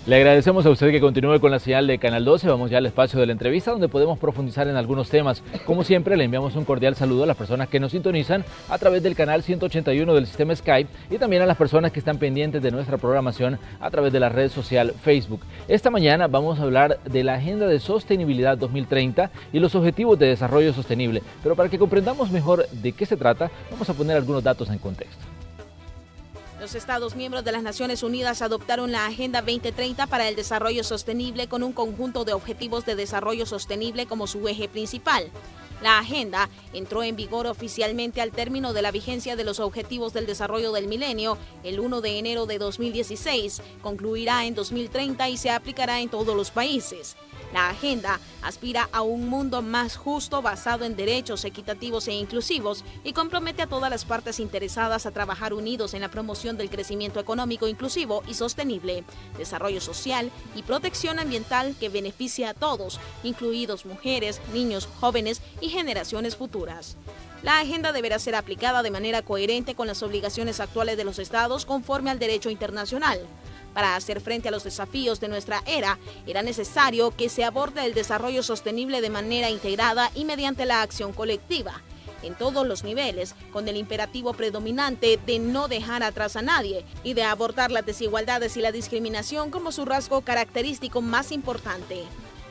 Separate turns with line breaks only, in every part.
Le agradecemos a usted que continúe con la señal de Canal 12. Vamos ya al espacio de la entrevista donde podemos profundizar en algunos temas. Como siempre, le enviamos un cordial saludo a las personas que nos sintonizan a través del canal 181 del sistema Skype y también a las personas que están pendientes de nuestra programación a través de la red social Facebook. Esta mañana vamos a hablar de la Agenda de Sostenibilidad 2030 y los Objetivos de Desarrollo Sostenible. Pero para que comprendamos mejor de qué se trata, vamos a poner algunos datos en contexto.
Los Estados miembros de las Naciones Unidas adoptaron la Agenda 2030 para el Desarrollo Sostenible con un conjunto de objetivos de desarrollo sostenible como su eje principal. La agenda entró en vigor oficialmente al término de la vigencia de los Objetivos del Desarrollo del Milenio el 1 de enero de 2016, concluirá en 2030 y se aplicará en todos los países. La agenda aspira a un mundo más justo basado en derechos equitativos e inclusivos y compromete a todas las partes interesadas a trabajar unidos en la promoción del crecimiento económico inclusivo y sostenible, desarrollo social y protección ambiental que beneficie a todos, incluidos mujeres, niños, jóvenes y generaciones futuras. La agenda deberá ser aplicada de manera coherente con las obligaciones actuales de los estados conforme al derecho internacional. Para hacer frente a los desafíos de nuestra era, era necesario que se aborde el desarrollo sostenible de manera integrada y mediante la acción colectiva, en todos los niveles, con el imperativo predominante de no dejar atrás a nadie y de abordar las desigualdades y la discriminación como su rasgo característico más importante.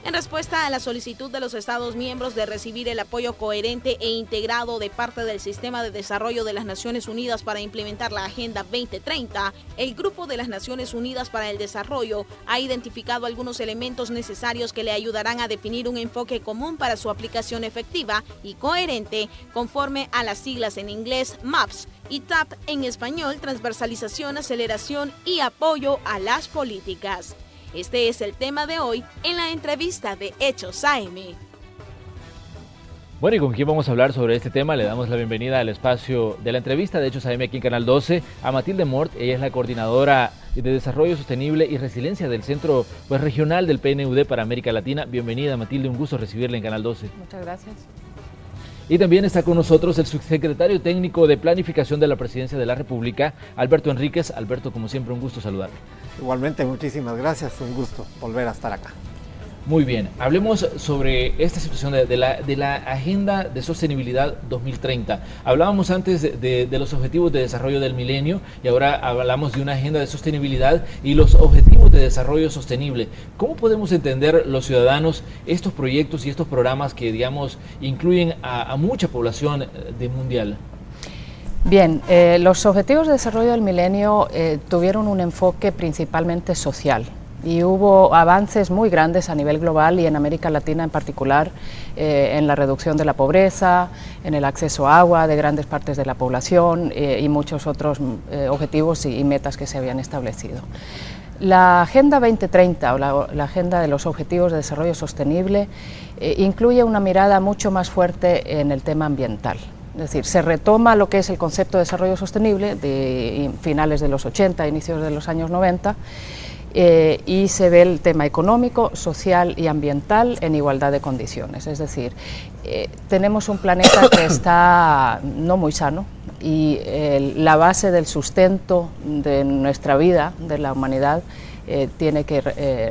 En respuesta a la solicitud de los Estados miembros de recibir el apoyo coherente e integrado de parte del Sistema de Desarrollo de las Naciones Unidas para implementar la Agenda 2030, el Grupo de las Naciones Unidas para el Desarrollo ha identificado algunos elementos necesarios que le ayudarán a definir un enfoque común para su aplicación efectiva y coherente conforme a las siglas en inglés MAPS y TAP en español, transversalización, aceleración y apoyo a las políticas. Este es el tema de hoy en la entrevista de Hechos AM.
Bueno, y con quién vamos a hablar sobre este tema, le damos la bienvenida al espacio de la entrevista de Hechos AM aquí en Canal 12 a Matilde Mort. Ella es la coordinadora de Desarrollo Sostenible y Resiliencia del Centro Regional del PNUD para América Latina. Bienvenida, Matilde, un gusto recibirla en Canal 12.
Muchas gracias.
Y también está con nosotros el subsecretario técnico de Planificación de la Presidencia de la República, Alberto Enríquez. Alberto, como siempre, un gusto saludarle.
Igualmente, muchísimas gracias, un gusto volver a estar acá.
Muy bien, hablemos sobre esta situación de la Agenda de Sostenibilidad 2030. Hablábamos antes de los Objetivos de Desarrollo del Milenio y ahora hablamos de una Agenda de Sostenibilidad y los Objetivos de Desarrollo Sostenible. ¿Cómo podemos entender los ciudadanos estos proyectos y estos programas que, digamos, incluyen a mucha población mundial?
Bien, los Objetivos de Desarrollo del Milenio tuvieron un enfoque principalmente social. Y hubo avances muy grandes a nivel global y en América Latina en particular en la reducción de la pobreza, en el acceso a agua de grandes partes de la población y muchos otros objetivos y metas que se habían establecido. La Agenda 2030 o la Agenda de los Objetivos de Desarrollo Sostenible incluye una mirada mucho más fuerte en el tema ambiental. Es decir, se retoma lo que es el concepto de desarrollo sostenible de finales de los 80, inicios de los años 90, y se ve el tema económico, social y ambiental en igualdad de condiciones. Es decir, tenemos un planeta que está no muy sano y la base del sustento de nuestra vida, de la humanidad,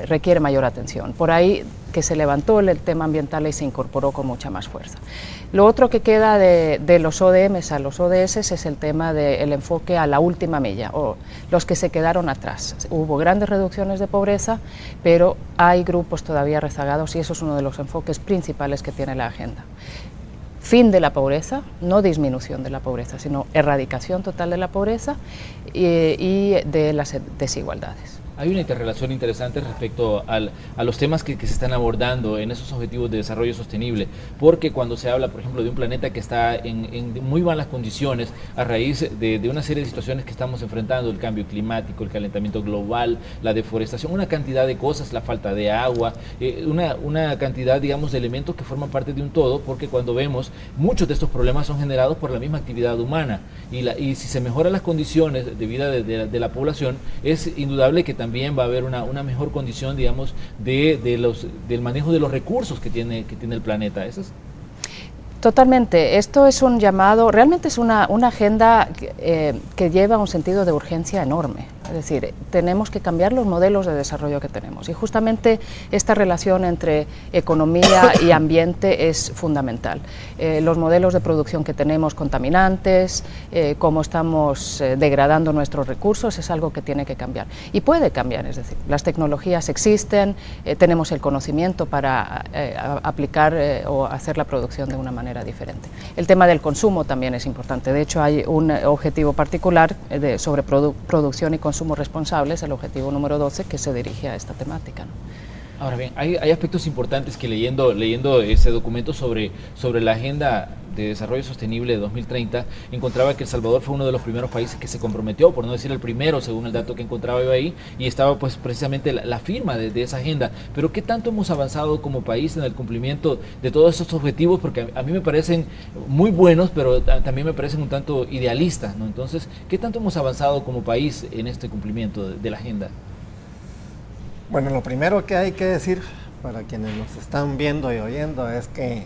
requiere mayor atención. Por ahí que se levantó el tema ambiental y se incorporó con mucha más fuerza. Lo otro que queda de los ODMs a los ODS es el tema del enfoque a la última milla, o los que se quedaron atrás. Hubo grandes reducciones de pobreza, pero hay grupos todavía rezagados y eso es uno de los enfoques principales que tiene la agenda. Fin de la pobreza, no disminución de la pobreza, sino erradicación total de la pobreza y de las desigualdades.
Hay una interrelación interesante respecto a los temas que se están abordando en esos objetivos de desarrollo sostenible, porque cuando se habla, por ejemplo, de un planeta que está en muy malas condiciones a raíz de una serie de situaciones que estamos enfrentando, el cambio climático, el calentamiento global, la deforestación, una cantidad de cosas, la falta de agua, una cantidad, digamos, de elementos que forman parte de un todo, porque cuando vemos, muchos de estos problemas son generados por la misma actividad humana, y si se mejoran las condiciones de vida de la población, es indudable que también va a haber una mejor condición, digamos, del manejo de los recursos que tiene el planeta. ¿Eso es?
Totalmente. Esto es un llamado, realmente es una agenda que lleva un sentido de urgencia enorme. Es decir, tenemos que cambiar los modelos de desarrollo que tenemos y justamente esta relación entre economía y ambiente es fundamental. Los modelos de producción que tenemos contaminantes, cómo estamos degradando nuestros recursos es algo que tiene que cambiar y puede cambiar, es decir, las tecnologías existen, tenemos el conocimiento para aplicar o hacer la producción de una manera diferente. El tema del consumo también es importante, de hecho hay un objetivo particular sobre producción y consumo responsables, el objetivo número 12, que se dirige a esta temática, ¿no?
Ahora bien, hay aspectos importantes que leyendo ese documento sobre la Agenda de Desarrollo Sostenible de 2030, encontraba que El Salvador fue uno de los primeros países que se comprometió, por no decir el primero, según el dato que encontraba yo ahí, y estaba pues precisamente la firma de esa agenda. Pero ¿qué tanto hemos avanzado como país en el cumplimiento de todos estos objetivos? Porque a mí me parecen muy buenos, pero también me parecen un tanto idealistas, ¿no? Entonces, ¿qué tanto hemos avanzado como país en este cumplimiento de la agenda?
Bueno, lo primero que hay que decir para quienes nos están viendo y oyendo es que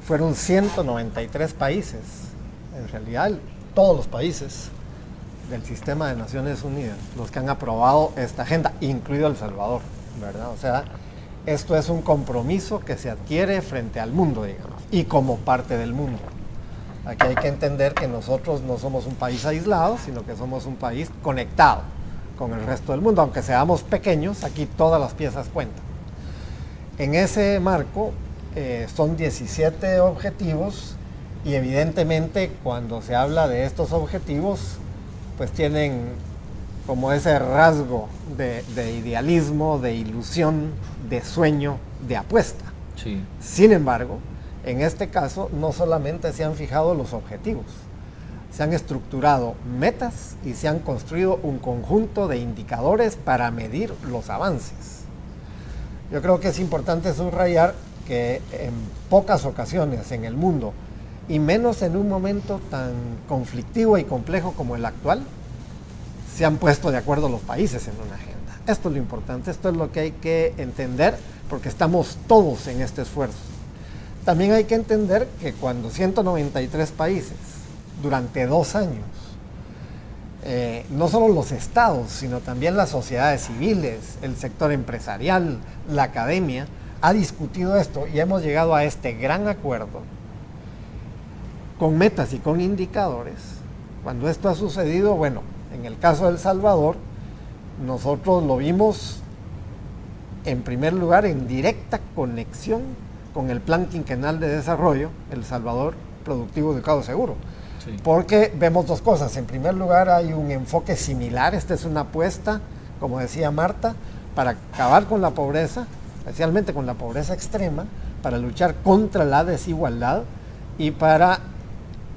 fueron 193 países, en realidad todos los países del sistema de Naciones Unidas, los que han aprobado esta agenda, incluido El Salvador, ¿verdad? O sea, esto es un compromiso que se adquiere frente al mundo, digamos, y como parte del mundo. Aquí hay que entender que nosotros no somos un país aislado, sino que somos un país conectado con el resto del mundo, aunque seamos pequeños, aquí todas las piezas cuentan. En ese marco son 17 objetivos y evidentemente cuando se habla de estos objetivos, pues tienen como ese rasgo de idealismo, de ilusión, de sueño, de apuesta.
Sí.
Sin embargo, en este caso no solamente se han fijado los objetivos, se han estructurado metas y se han construido un conjunto de indicadores para medir los avances. Yo creo que es importante subrayar que en pocas ocasiones en el mundo, y menos en un momento tan conflictivo y complejo como el actual, se han puesto de acuerdo los países en una agenda. Esto es lo importante, esto es lo que hay que entender, porque estamos todos en este esfuerzo. También hay que entender que cuando 193 países durante 2 años, no solo los estados, sino también las sociedades civiles, el sector empresarial, la academia, ha discutido esto y hemos llegado a este gran acuerdo con metas y con indicadores. Cuando esto ha sucedido, bueno, en el caso de El Salvador, nosotros lo vimos en primer lugar en directa conexión con el Plan Quinquenal de Desarrollo, El Salvador Productivo, Educado, Seguro. Sí. Porque vemos 2 cosas. En primer lugar, hay un enfoque similar. Esta es una apuesta, como decía Marta, para acabar con la pobreza, especialmente con la pobreza extrema, para luchar contra la desigualdad y para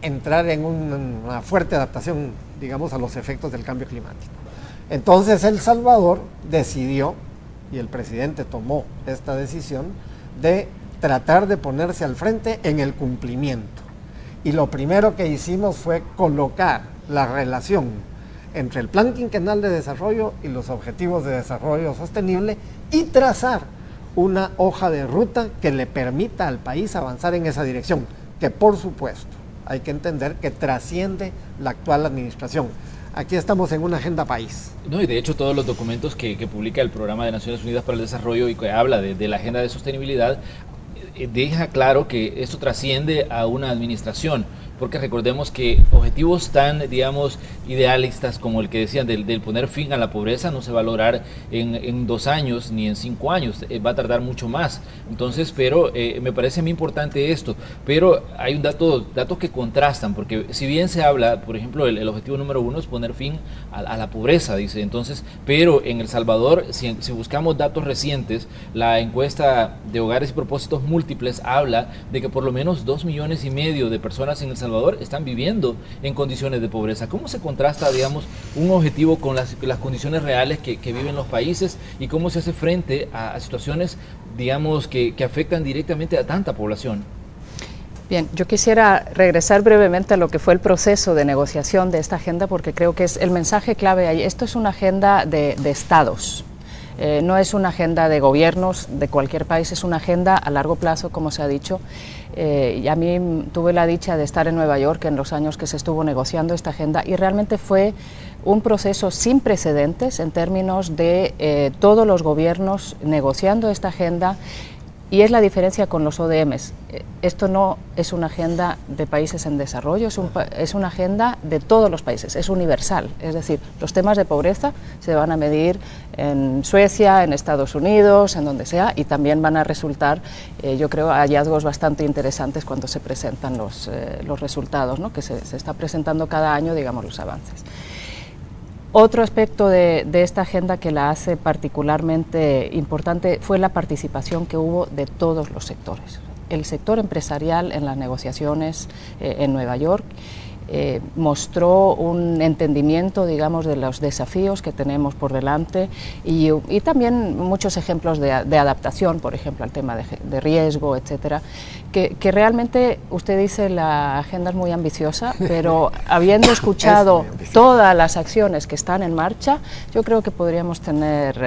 entrar en una fuerte adaptación, digamos, a los efectos del cambio climático. Entonces El Salvador decidió, y el presidente tomó esta decisión, de tratar de ponerse al frente en el cumplimiento. Y lo primero que hicimos fue colocar la relación entre el Plan Quinquenal de Desarrollo y los Objetivos de Desarrollo Sostenible y trazar una hoja de ruta que le permita al país avanzar en esa dirección, que por supuesto hay que entender que trasciende la actual administración. Aquí estamos en una agenda país.
No, y de hecho todos los documentos que publica el Programa de Naciones Unidas para el Desarrollo y que habla de la agenda de sostenibilidad, deja claro que esto trasciende a una administración, porque recordemos que objetivos tan, digamos, idealistas como el que decían del poner fin a la pobreza no se va a lograr en 2 años ni en 5 años, va a tardar mucho más. Entonces, pero me parece muy importante esto, pero hay un datos que contrastan, porque si bien se habla, por ejemplo, el objetivo número 1 es poner fin a la pobreza, dice, entonces, pero en El Salvador, si buscamos datos recientes, la encuesta de hogares y propósitos múltiples habla de que por lo menos 2,5 millones de personas en El Salvador están viviendo en condiciones de pobreza. ¿Cómo se contrasta, digamos, un objetivo con las condiciones reales que viven los países y cómo se hace frente a situaciones, digamos, que afectan directamente a tanta población?
Bien, yo quisiera regresar brevemente a lo que fue el proceso de negociación de esta agenda, porque creo que es el mensaje clave ahí. Esto es una agenda de estados. No es una agenda de gobiernos de cualquier país, es una agenda a largo plazo, como se ha dicho. Y a mí tuve la dicha de estar en Nueva York en los años que se estuvo negociando esta agenda y realmente fue un proceso sin precedentes en términos de todos los gobiernos negociando esta agenda, y es la diferencia con los ODMs. Esto no es una agenda de países en desarrollo, es una agenda de todos los países, es universal. Es decir, los temas de pobreza se van a medir en Suecia, en Estados Unidos, en donde sea, y también van a resultar, yo creo, hallazgos bastante interesantes cuando se presentan los resultados, ¿no? Que se está presentando cada año, digamos, los avances. Otro aspecto de esta agenda que la hace particularmente importante fue la participación que hubo de todos los sectores. El sector empresarial en las negociaciones en Nueva York mostró un entendimiento, digamos, de los desafíos que tenemos por delante y también muchos ejemplos de adaptación, por ejemplo, al tema de riesgo, etcétera, que realmente usted dice la agenda es muy ambiciosa, pero habiendo escuchado todas las acciones que están en marcha, yo creo que podríamos tener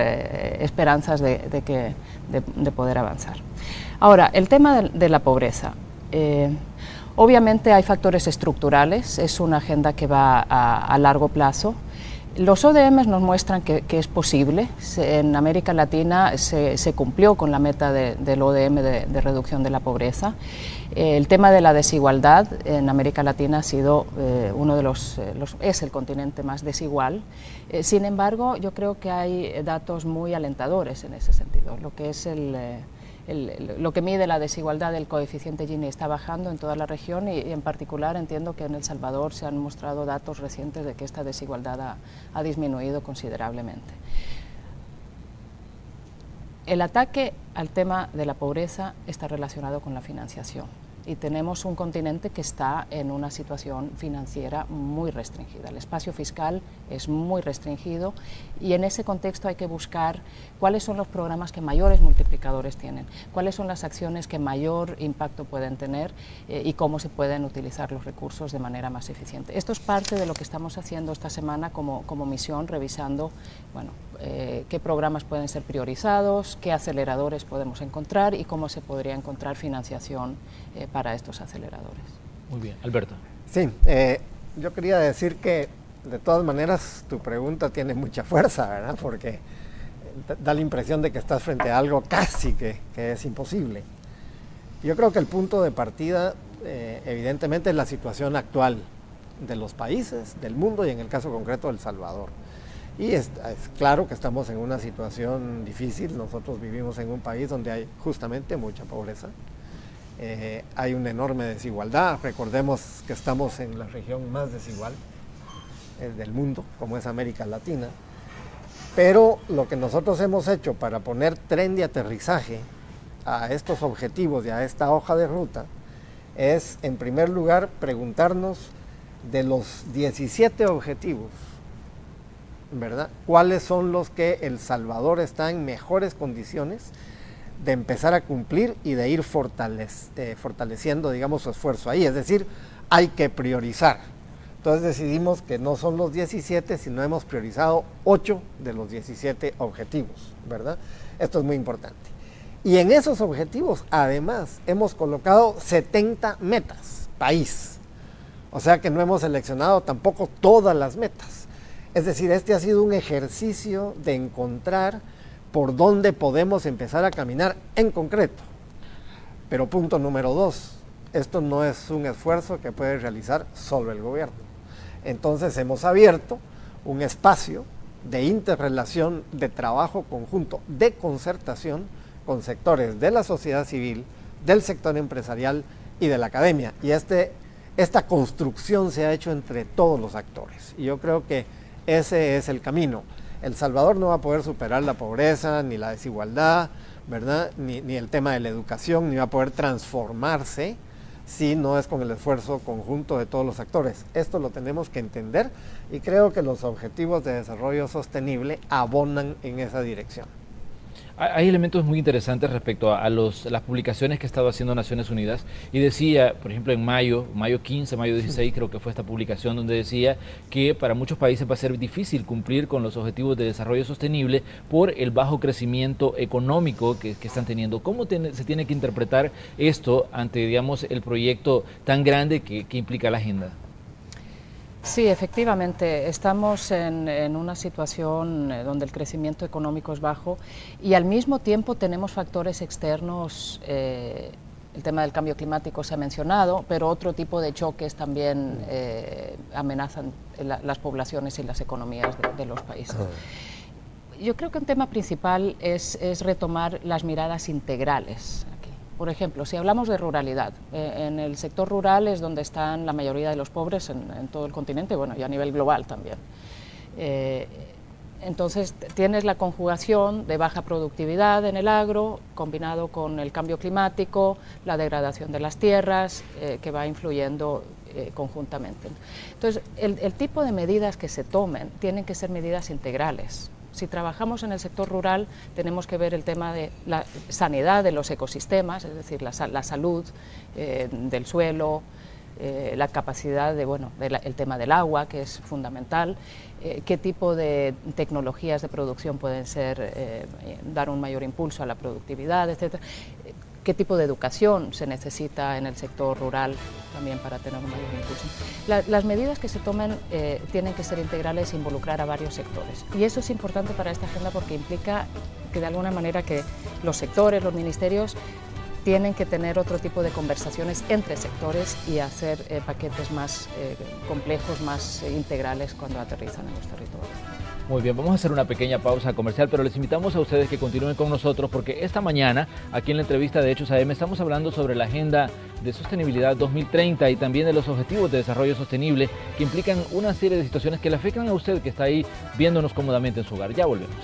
esperanzas de poder avanzar. Ahora, el tema de la pobreza. Obviamente hay factores estructurales, es una agenda que va a largo plazo. Los ODMs nos muestran que es posible. En América Latina se cumplió con la meta del ODM de reducción de la pobreza. El tema de la desigualdad en América Latina ha sido uno de es el continente más desigual. Sin embargo, yo creo que hay datos muy alentadores en ese sentido. Lo que es lo que mide la desigualdad del coeficiente Gini está bajando en toda la región y en particular entiendo que en El Salvador se han mostrado datos recientes de que esta desigualdad ha disminuido considerablemente. El ataque al tema de la pobreza está relacionado con la financiación y tenemos un continente que está en una situación financiera muy restringida. El espacio fiscal es muy restringido y en ese contexto hay que buscar cuáles son los programas que mayores multiplicadores tienen, cuáles son las acciones que mayor impacto pueden tener y cómo se pueden utilizar los recursos de manera más eficiente. Esto es parte de lo que estamos haciendo esta semana como misión, revisando, bueno, qué programas pueden ser priorizados, qué aceleradores podemos encontrar y cómo se podría encontrar financiación para estos aceleradores.
Muy bien, Alberto.
Sí, yo quería decir que de todas maneras tu pregunta tiene mucha fuerza, ¿verdad? Porque da la impresión de que estás frente a algo casi que es imposible. Yo creo que el punto de partida evidentemente es la situación actual de los países, del mundo y en el caso concreto de El Salvador. Y es claro que estamos en una situación difícil. Nosotros vivimos en un país donde hay justamente mucha pobreza. Hay una enorme desigualdad. Recordemos que estamos en la región más desigual del mundo, como es América Latina. Pero lo que nosotros hemos hecho para poner tren de aterrizaje a estos objetivos y a esta hoja de ruta es, en primer lugar, preguntarnos de los 17 objetivos, ¿verdad? ¿Cuáles son los que El Salvador está en mejores condiciones de empezar a cumplir y de ir fortaleciendo, digamos, su esfuerzo ahí? Es decir, hay que priorizar. Entonces decidimos que no son los 17, sino hemos priorizado 8 de los 17 objetivos, ¿verdad? Esto es muy importante. Y en esos objetivos, además, hemos colocado 70 metas, país. O sea que no hemos seleccionado tampoco todas las metas. Es decir, este ha sido un ejercicio de encontrar por dónde podemos empezar a caminar en concreto. Pero punto número 2, esto no es un esfuerzo que puede realizar solo el gobierno. Entonces hemos abierto un espacio de interrelación, de trabajo conjunto, de concertación con sectores de la sociedad civil, del sector empresarial y de la academia. Y esta construcción se ha hecho entre todos los actores. Y yo creo que ese es el camino. El Salvador no va a poder superar la pobreza, ni la desigualdad, ¿verdad? Ni el tema de la educación, ni va a poder transformarse si no es con el esfuerzo conjunto de todos los actores. Esto lo tenemos que entender y creo que los objetivos de desarrollo sostenible abonan en esa dirección.
Hay elementos muy interesantes respecto a las publicaciones que ha estado haciendo Naciones Unidas y decía, por ejemplo, en mayo 15, mayo 16, creo que fue esta publicación donde decía que para muchos países va a ser difícil cumplir con los objetivos de desarrollo sostenible por el bajo crecimiento económico que están teniendo. ¿Cómo se tiene que interpretar esto ante, digamos, el proyecto tan grande que implica la agenda?
Sí, efectivamente, estamos en una situación donde el crecimiento económico es bajo y al mismo tiempo tenemos factores externos. El tema del cambio climático se ha mencionado, pero otro tipo de choques también amenazan las poblaciones y las economías de los países. Yo creo que un tema principal es retomar las miradas integrales. Por ejemplo, si hablamos de ruralidad, en el sector rural es donde están la mayoría de los pobres en todo el continente, bueno, y a nivel global también. Entonces, tienes la conjugación de baja productividad en el agro, combinado con el cambio climático, la degradación de las tierras, que va influyendo conjuntamente. Entonces, el tipo de medidas que se tomen tienen que ser medidas integrales. Si trabajamos en el sector rural, tenemos que ver el tema de la sanidad de los ecosistemas, es decir, la salud del suelo, la capacidad el tema del agua, que es fundamental, qué tipo de tecnologías de producción pueden ser, dar un mayor impulso a la productividad, etcétera. Qué tipo de educación se necesita en el sector rural también para tener un mayor impulso. Las medidas que se tomen tienen que ser integrales e involucrar a varios sectores. Y eso es importante para esta agenda porque implica que de alguna manera que los sectores, los ministerios, tienen que tener otro tipo de conversaciones entre sectores y hacer paquetes más complejos, más integrales cuando aterrizan en los territorios.
Muy bien, vamos a hacer una pequeña pausa comercial, pero les invitamos a ustedes que continúen con nosotros porque esta mañana, aquí en la entrevista de Hechos AM, estamos hablando sobre la Agenda de Sostenibilidad 2030 y también de los Objetivos de Desarrollo Sostenible que implican una serie de situaciones que le afectan a usted que está ahí viéndonos cómodamente en su hogar. Ya volvemos.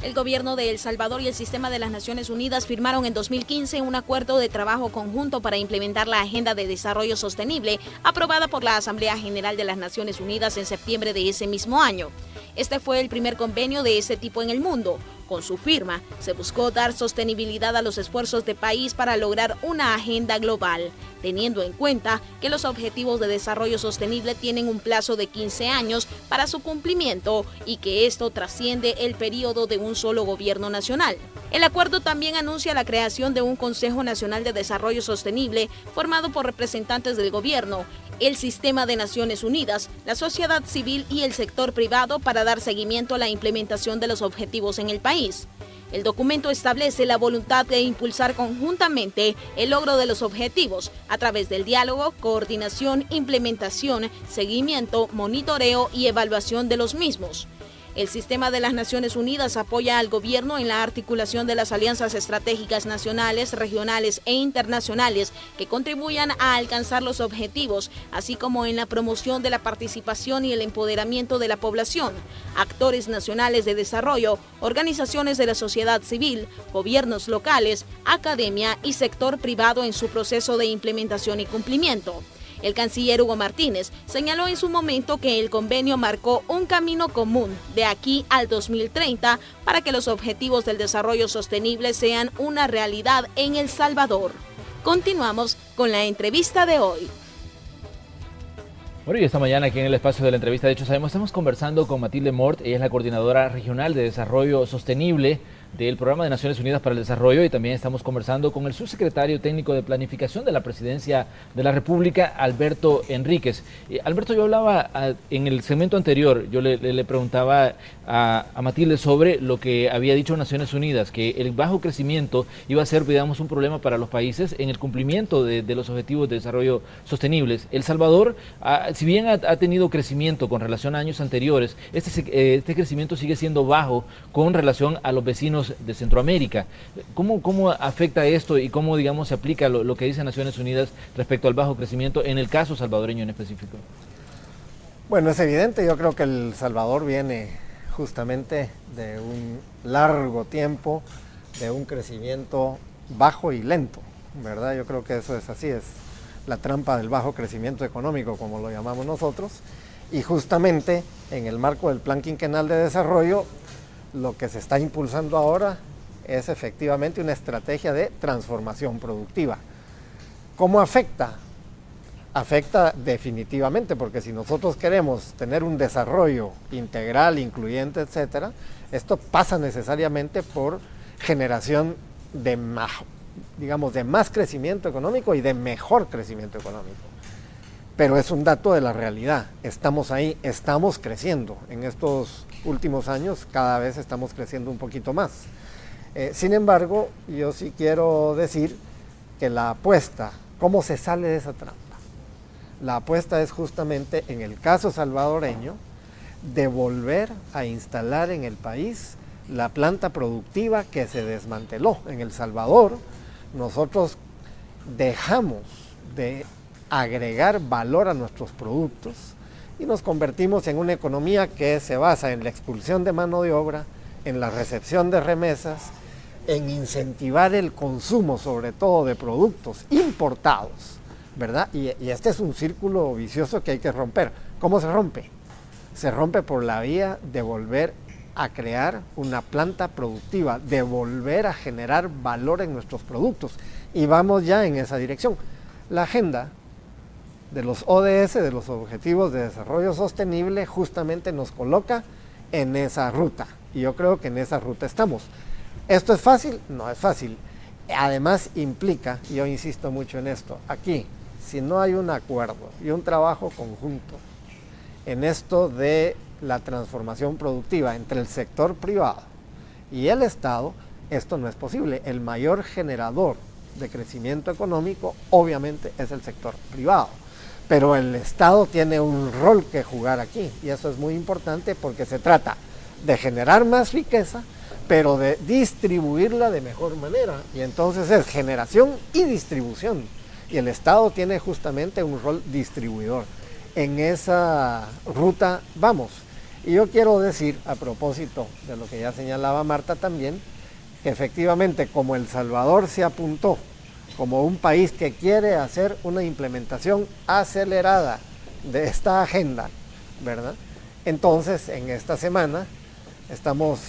El gobierno de El Salvador y el Sistema de las Naciones Unidas firmaron en 2015 un acuerdo de trabajo conjunto para implementar la Agenda de Desarrollo Sostenible aprobada por la Asamblea General de las Naciones Unidas en septiembre de ese mismo año. Este fue el primer convenio de ese tipo en el mundo. Con su firma, se buscó dar sostenibilidad a los esfuerzos del país para lograr una agenda global, teniendo en cuenta que los Objetivos de Desarrollo Sostenible tienen un plazo de 15 años para su cumplimiento y que esto trasciende el periodo de un solo gobierno nacional. El acuerdo también anuncia la creación de un Consejo Nacional de Desarrollo Sostenible formado por representantes del gobierno, el Sistema de Naciones Unidas, la sociedad civil y el sector privado para dar seguimiento a la implementación de los objetivos en el país. El documento establece la voluntad de impulsar conjuntamente el logro de los objetivos a través del diálogo, coordinación, implementación, seguimiento, monitoreo y evaluación de los mismos. El Sistema de las Naciones Unidas apoya al gobierno en la articulación de las alianzas estratégicas nacionales, regionales e internacionales que contribuyan a alcanzar los objetivos, así como en la promoción de la participación y el empoderamiento de la población, actores nacionales de desarrollo, organizaciones de la sociedad civil, gobiernos locales, academia y sector privado en su proceso de implementación y cumplimiento. El canciller Hugo Martínez señaló en su momento que el convenio marcó un camino común de aquí al 2030 para que los objetivos del desarrollo sostenible sean una realidad en El Salvador. Continuamos con la entrevista de hoy.
Bueno, y esta mañana aquí en el espacio de la entrevista de Hechos AM estamos conversando con Matilde Mort, ella es la coordinadora regional de desarrollo sostenible del Programa de Naciones Unidas para el Desarrollo y también estamos conversando con el subsecretario técnico de Planificación de la Presidencia de la República, Alberto Enríquez. Alberto, yo hablaba en el segmento anterior, yo le preguntaba a Matilde sobre lo que había dicho Naciones Unidas, que el bajo crecimiento iba a ser, digamos, un problema para los países en el cumplimiento de los objetivos de desarrollo sostenibles. El Salvador, si bien ha tenido crecimiento con relación a años anteriores, este crecimiento sigue siendo bajo con relación a los vecinos de Centroamérica. ¿Cómo afecta esto y cómo, digamos, se aplica lo que dice Naciones Unidas respecto al bajo crecimiento en el caso salvadoreño en específico?
Bueno, es evidente, yo creo que El Salvador viene justamente de un largo tiempo, de un crecimiento bajo y lento, ¿verdad? Yo creo que eso es así, es la trampa del bajo crecimiento económico, como lo llamamos nosotros, y justamente en el marco del Plan Quinquenal de Desarrollo, lo que se está impulsando ahora es efectivamente una estrategia de transformación productiva. ¿Cómo afecta? Afecta definitivamente, porque si nosotros queremos tener un desarrollo integral, incluyente, etcétera, esto pasa necesariamente por generación de más crecimiento económico y de mejor crecimiento económico. pero es un dato de la realidad. Estamos ahí, estamos creciendo. En estos últimos años cada vez estamos creciendo un poquito más. Sin embargo, yo sí quiero decir que la apuesta, ¿cómo se sale de esa trampa? La apuesta es justamente, en el caso salvadoreño, de volver a instalar en el país la planta productiva que se desmanteló. En El Salvador, nosotros dejamos de agregar valor a nuestros productos y nos convertimos en una economía que se basa en la expulsión de mano de obra, en la recepción de remesas, en incentivar el consumo, sobre todo de productos importados, ¿verdad? Y este es un círculo vicioso que hay que romper. ¿Cómo se rompe? Se rompe por la vía de volver a crear una planta productiva, de volver a generar valor en nuestros productos. Y vamos ya en esa dirección. La agenda de los ODS, de los Objetivos de Desarrollo Sostenible, justamente nos coloca en esa ruta. Y yo creo que en esa ruta estamos. ¿Esto es fácil? No es fácil. Además implica, y yo insisto mucho en esto, aquí, si no hay un acuerdo y un trabajo conjunto en esto de la transformación productiva entre el sector privado y el Estado, esto no es posible. El mayor generador de crecimiento económico obviamente es el sector privado, pero el Estado tiene un rol que jugar aquí y eso es muy importante porque se trata de generar más riqueza, pero de distribuirla de mejor manera, y entonces es generación y distribución, y el Estado tiene justamente un rol distribuidor. En esa ruta vamos. Y yo quiero decir, a propósito de lo que ya señalaba Marta también, que efectivamente como El Salvador se apuntó como un país que quiere hacer una implementación acelerada de esta agenda, ¿verdad? Entonces, en esta semana estamos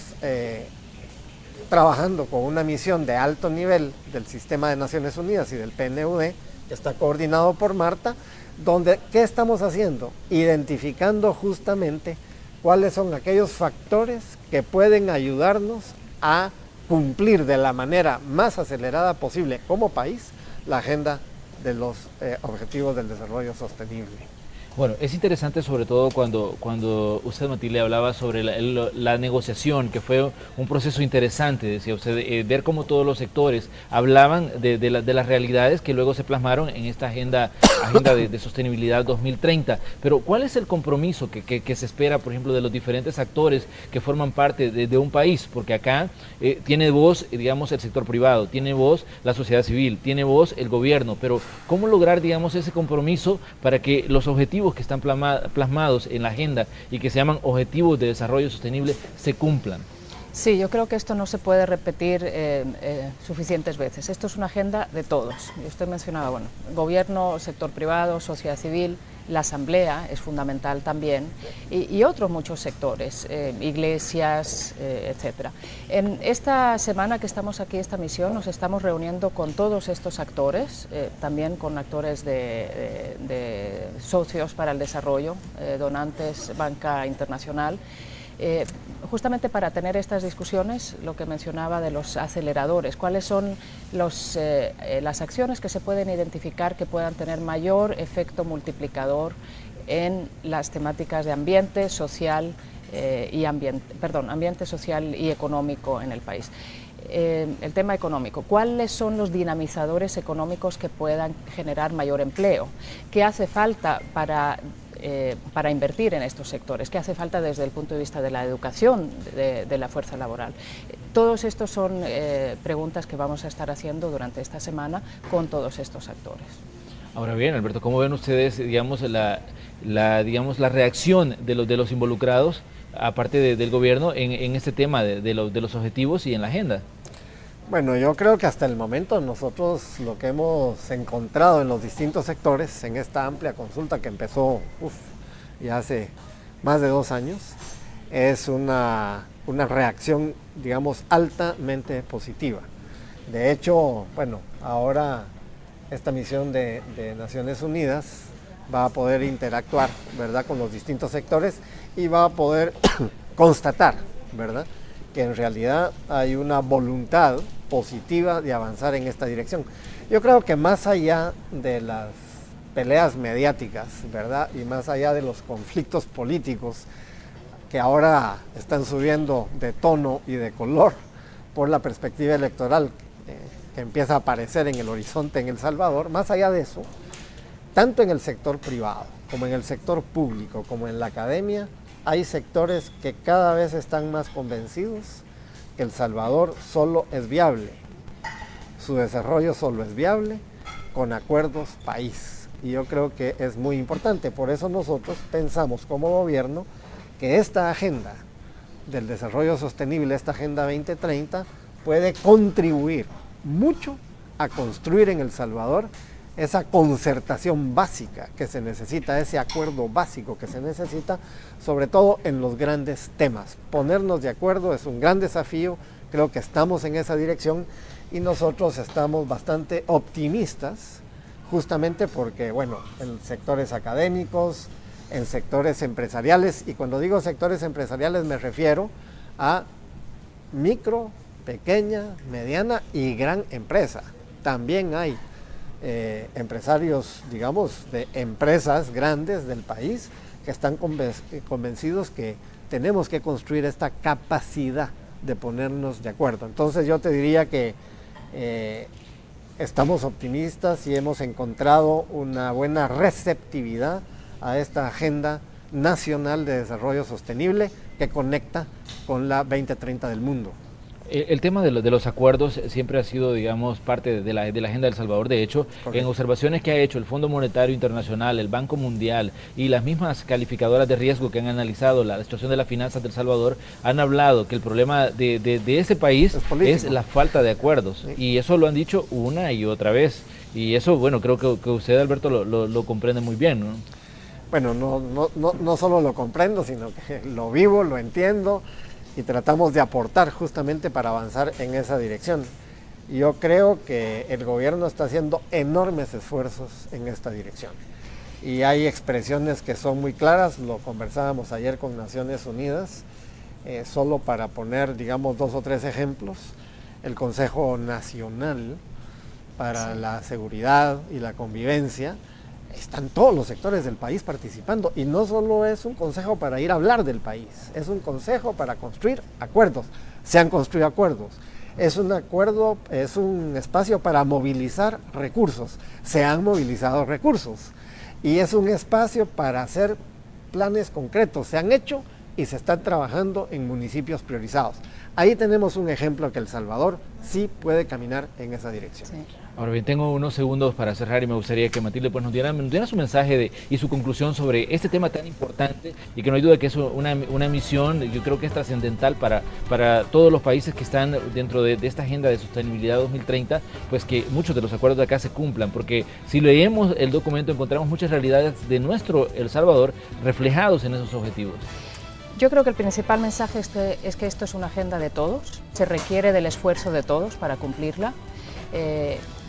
trabajando con una misión de alto nivel del Sistema de Naciones Unidas y del PNUD, que está coordinado por Marta, donde, ¿qué estamos haciendo? Identificando justamente cuáles son aquellos factores que pueden ayudarnos a cumplir de la manera más acelerada posible como país la agenda de los Objetivos del Desarrollo Sostenible.
Bueno, es interesante sobre todo cuando usted, Matilde, hablaba sobre la negociación, que fue un proceso interesante, decía usted, ver cómo todos los sectores hablaban de las realidades que luego se plasmaron en esta agenda de sostenibilidad 2030. Pero ¿cuál es el compromiso que se espera, por ejemplo, de los diferentes actores que forman parte de un país? Porque acá tiene voz, digamos, el sector privado, tiene voz la sociedad civil, tiene voz el gobierno, pero ¿cómo lograr, digamos, ese compromiso para que los objetivos que están plasmados en la agenda y que se llaman Objetivos de Desarrollo Sostenible se cumplan?
Sí, yo creo que esto no se puede repetir suficientes veces. Esto es una agenda de todos. Y usted mencionaba, bueno, gobierno, sector privado, sociedad civil, la asamblea es fundamental también, y otros muchos sectores, iglesias, etcétera. En esta semana que estamos aquí, esta misión, nos estamos reuniendo con todos estos actores, también con actores de socios para el desarrollo, donantes, banca internacional, justamente para tener estas discusiones, lo que mencionaba de los aceleradores, cuáles son las acciones que se pueden identificar que puedan tener mayor efecto multiplicador en las temáticas de ambiente social ambiente social y económico en el país. El tema económico, ¿cuáles son los dinamizadores económicos que puedan generar mayor empleo? ¿Qué hace falta para invertir en estos sectores? ¿Qué hace falta desde el punto de vista de la educación de la fuerza laboral? Todos estos son preguntas que vamos a estar haciendo durante esta semana con todos estos actores.
Ahora bien, Alberto, ¿cómo ven ustedes, digamos, la reacción de los involucrados, aparte del gobierno, en este tema de los objetivos y en la agenda?
Bueno, yo creo que hasta el momento nosotros lo que hemos encontrado en los distintos sectores, en esta amplia consulta que empezó ya hace más de 2 años, es una reacción, digamos, altamente positiva. De hecho, bueno, ahora esta misión de Naciones Unidas va a poder interactuar, ¿verdad?, con los distintos sectores y va a poder constatar, ¿verdad?, que en realidad hay una voluntad positiva de avanzar en esta dirección. Yo creo que más allá de las peleas mediáticas, ¿verdad? Y más allá de los conflictos políticos que ahora están subiendo de tono y de color por la perspectiva electoral que empieza a aparecer en el horizonte en El Salvador, más allá de eso, tanto en el sector privado como en el sector público como en la academia, hay sectores que cada vez están más convencidos que El Salvador solo es viable, su desarrollo solo es viable con acuerdos país. Y yo creo que es muy importante, por eso nosotros pensamos como gobierno que esta agenda del desarrollo sostenible, esta Agenda 2030, puede contribuir mucho a construir en El Salvador esa concertación básica que se necesita, ese acuerdo básico que se necesita, sobre todo en los grandes temas. Ponernos de acuerdo es un gran desafío, creo que estamos en esa dirección y nosotros estamos bastante optimistas, justamente porque, bueno, en sectores académicos, en sectores empresariales, y cuando digo sectores empresariales me refiero a micro, pequeña, mediana y gran empresa. También hay empresarios, digamos, de empresas grandes del país que están convencidos que tenemos que construir esta capacidad de ponernos de acuerdo. Entonces yo te diría que estamos optimistas y hemos encontrado una buena receptividad a esta Agenda Nacional de Desarrollo Sostenible que conecta con la 2030 del mundo.
El tema de los acuerdos siempre ha sido, digamos, parte de la agenda de El Salvador. De hecho, correcto, en observaciones que ha hecho el Fondo Monetario Internacional, el Banco Mundial y las mismas calificadoras de riesgo que han analizado la situación de las finanzas de El Salvador, han hablado que el problema de ese país es la falta de acuerdos. Sí. Y eso lo han dicho una y otra vez. Y eso, bueno, creo que usted, Alberto, lo comprende muy bien, ¿no?
Bueno, no solo lo comprendo, sino que lo vivo, lo entiendo y tratamos de aportar justamente para avanzar en esa dirección. Yo creo que el gobierno está haciendo enormes esfuerzos en esta dirección. Y hay expresiones que son muy claras, lo conversábamos ayer con Naciones Unidas, solo para poner, digamos, 2 o 3 ejemplos. El Consejo Nacional para la Seguridad y la Convivencia, están todos los sectores del país participando y no solo es un consejo para ir a hablar del país, es un consejo para construir acuerdos. Se han construido acuerdos, es un espacio para movilizar recursos, se han movilizado recursos y es un espacio para hacer planes concretos, se han hecho y se están trabajando en municipios priorizados. Ahí tenemos un ejemplo que El Salvador sí puede caminar en esa dirección. Sí.
Ahora bien, tengo unos segundos para cerrar y me gustaría que Matilde pues, nos diera su mensaje y su conclusión sobre este tema tan importante y que no hay duda que es una misión, yo creo que es trascendental para todos los países que están dentro de esta Agenda de Sostenibilidad 2030, pues que muchos de los acuerdos de acá se cumplan, porque si leemos el documento encontramos muchas realidades de nuestro El Salvador reflejados en esos objetivos.
Yo creo que el principal mensaje es que esto es una agenda de todos, se requiere del esfuerzo de todos para cumplirla.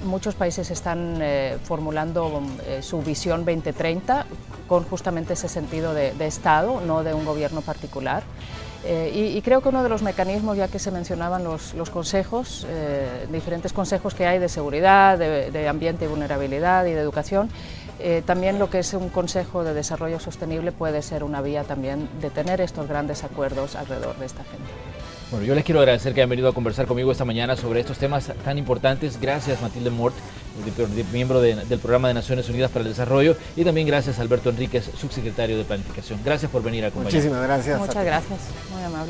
Muchos países están formulando su visión 2030 con justamente ese sentido de Estado, no de un gobierno particular. Y creo que uno de los mecanismos, ya que se mencionaban los consejos, diferentes consejos que hay de seguridad, de ambiente y vulnerabilidad y de educación, también lo que es un consejo de desarrollo sostenible puede ser una vía también de tener estos grandes acuerdos alrededor de esta agenda.
Bueno, yo les quiero agradecer que hayan venido a conversar conmigo esta mañana sobre estos temas tan importantes. Gracias, Matilde Mort, miembro del Programa de Naciones Unidas para el Desarrollo, y también gracias a Alberto Enríquez, subsecretario de Planificación. Gracias por venir a acompañarnos.
Muchísimas gracias.
Muchas gracias, muy amable.